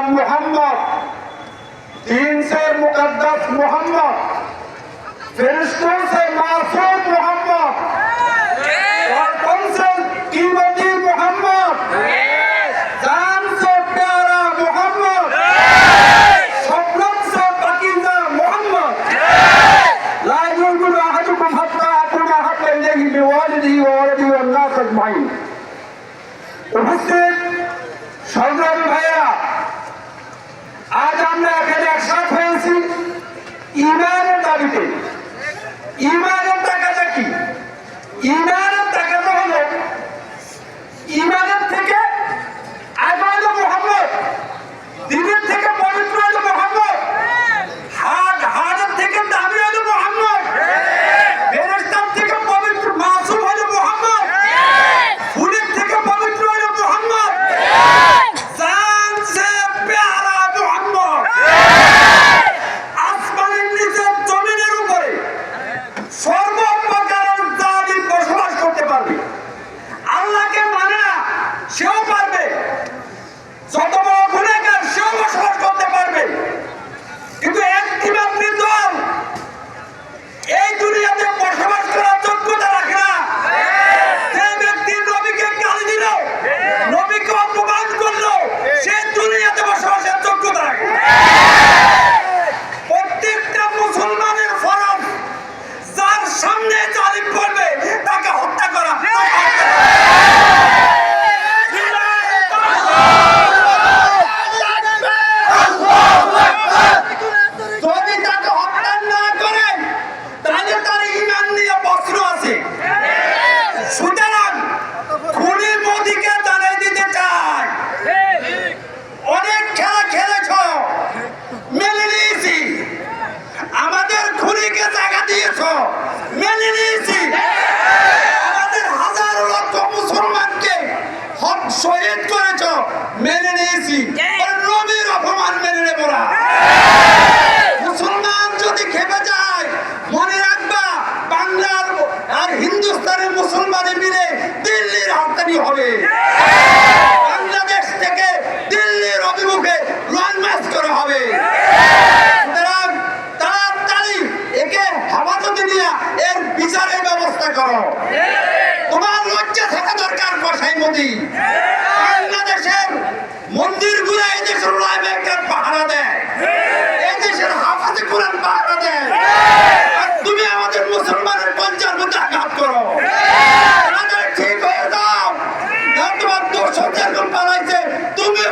मोहम्मद, दीन से मुकद्दस मोहम्मद, फरिश्तों से मासूम मोहम्मद, वतन से कीमती मोहम्मद, जान से प्यारा मोहम्मद, शबनम से पाकीज़ा मोहम्मद, ला युमिनु अहदुकुम हत्ता अकूना अहब्बा इलैहि मिन वालिदिही व वलदिही वन नास अजमाईन। उपस्थित সংগ্রামী ভাইয়েরা, আজ আমরা এখানে একসাথ হয়েছি ইমানের দাবিতে। ইমানের টাকাটা কি? ইমানের টাকাটা হলো ইমানের থেকে আগে হলো মোহাম্মদ, দিনের থেকে পবিত্র হলো মোহাম্মদ, হাড়ের থেকে দামি হলো মোহাম্মদ, ফেরেশতার থেকে পবিত্র মাসুম হলো মোহাম্মদ, ফুলের থেকে পবিত্র হলো মোহাম্মদ, জান সে প্যারা মোহাম্মদ। আসমানের নিচে জমিনের উপরে সর্বপ্রকারের জালিম বসবাস করতে পারবে। আল্লাহকে মানে না সেও পারবে, যত বড় গুনাহগার সেও বসবাস করতে পারবে, কিন্তু একটি মাত্র দল এই দুনিয়াতে বসবাস করার যোগ্যতা রাখে না। যে ব্যক্তি নবীকে গালি দিল, নবীকে অপমান করলো, সে দুনিয়াতে বসবাসের যোগ্যতা রাখে। প্রত্যেকটা মুসলমানের ফরজ, যার সামনে জালিম করবে তাকে হত্যা করা। যদি তাকে হত্যা না করে তাহলে তার ঈমান নিয়ে প্রশ্ন আছে। সুতরাং খুনি মোদিকে জানাই দিতে চাই, অনেক খেলা খেলেছ, মেনে নিয়েছি। আমাদের খুনিকে জায়গা দিয়েছ, মেনে নিয়েছি। আমাদের হাজার লক্ষ মুসলমানকে শহীদ করেছ, মেনে নিয়েছি। নবীর অপমান মেনে নেব না। মুসলমান যদি খেপে যায়, মনে রাখবা বাংলার আর হিন্দুস্তানের মুসলমানে মিলে দিল্লির হাততালি হবে। বাংলাদেশ থেকে দিল্লির অভিমুখে লং মার্চ করা হবে। সুতরাং তাড়াতাড়ি একে হেফাজতে নিয়ে এর বিচারের ব্যবস্থা করো। তোমার লজ্জা থাকা দরকার কসাই মোদি। বাংলাদেশের মন্দিরগুলো এই দেশের উলামায়ে পাহারা দেয়, এই দেশের হাফেজে কোরআন পাহারা দেয়, আর তুমি আমাদের মুসলমানের কলচার মধ্যে আঘাত করো। ঠিক হয়ে যাও, তোমার দোষ যেরকম পালাইছে তুমি